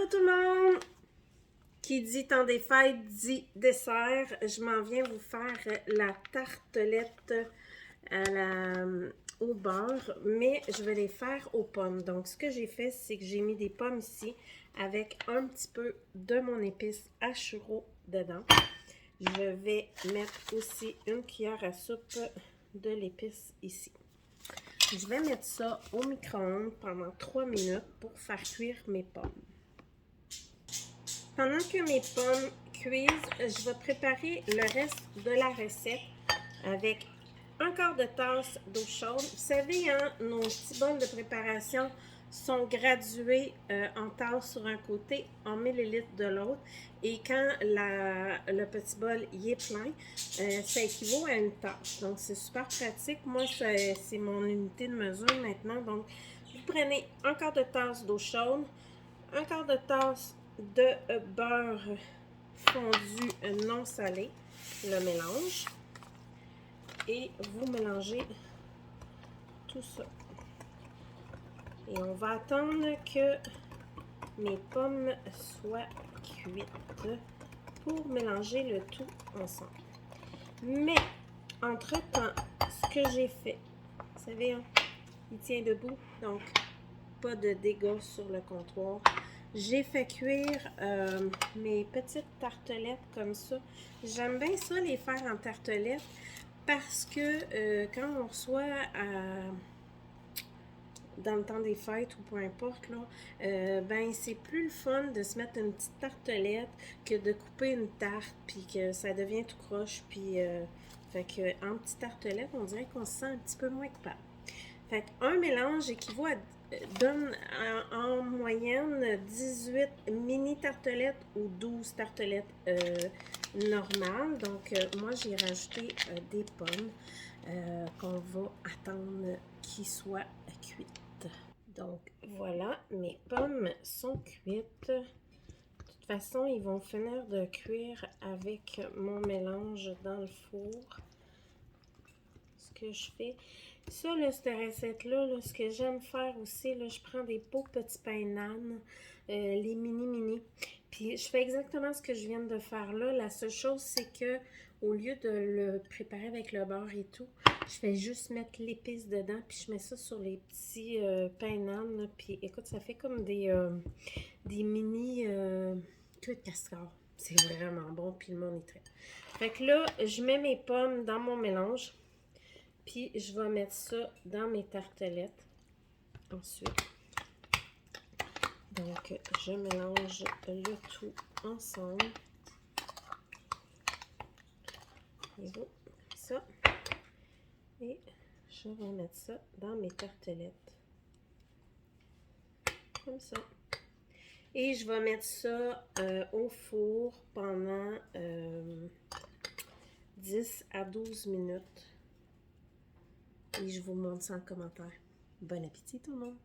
Allô tout le monde! Qui dit temps des fêtes dit dessert. Je m'en viens vous faire la tartelette au beurre, mais je vais les faire aux pommes. Donc ce que j'ai fait, c'est que j'ai mis des pommes ici avec un petit peu de mon épice à churro dedans. Je vais mettre aussi une cuillère à soupe de l'épice ici. Je vais mettre ça au micro-ondes pendant 3 minutes pour faire cuire mes pommes. Pendant que mes pommes cuisent, je vais préparer le reste de la recette avec un quart de tasse d'eau chaude. Vous savez, hein, nos petits bols de préparation sont gradués en tasse sur un côté, en millilitres de l'autre. Et quand le petit bol y est plein, ça équivaut à une tasse. Donc, c'est super pratique. Moi, c'est mon unité de mesure maintenant. Donc, vous prenez un quart de tasse d'eau chaude, un quart de tasse de beurre fondu non salé, le mélange, et vous mélangez tout ça. Et on va attendre que mes pommes soient cuites pour mélanger le tout ensemble. Mais, entre-temps, ce que j'ai fait, vous savez, hein, il tient debout, donc pas de dégâts sur le comptoir. J'ai fait cuire mes petites tartelettes comme ça. J'aime bien ça les faire en tartelettes parce que quand on reçoit dans le temps des fêtes ou peu importe, là, ben c'est plus le fun de se mettre une petite tartelette que de couper une tarte puis que ça devient tout croche. Puis, fait que en petite tartelette, on dirait qu'on se sent un petit peu moins coupable. Fait qu'un mélange équivaut à donne en moyenne 18 mini tartelettes ou 12 tartelettes normales. Donc, moi, j'ai rajouté des pommes qu'on va attendre qu'ils soient cuites. Donc, voilà, mes pommes sont cuites. De toute façon, ils vont finir de cuire avec mon mélange dans le four. Ce que je fais. Ça, là, cette recette-là, là, ce que j'aime faire aussi, là, je prends des beaux petits pains nan, les mini. Puis je fais exactement ce que je viens de faire là. La seule chose, c'est que au lieu de le préparer avec le beurre et tout, je fais juste mettre l'épice dedans, puis je mets ça sur les petits pains nan, là. Puis écoute, ça fait comme des mini queues de castor. C'est vraiment bon, puis le monde est très. Fait que là, je mets mes pommes dans mon mélange. Puis, je vais mettre ça dans mes tartelettes ensuite. Donc, je mélange le tout ensemble. Et voilà, comme ça. Et je vais mettre ça dans mes tartelettes. Comme ça. Et je vais mettre ça au four pendant 10 à 12 minutes. Et je vous montre ça en commentaire. Bon appétit tout le monde!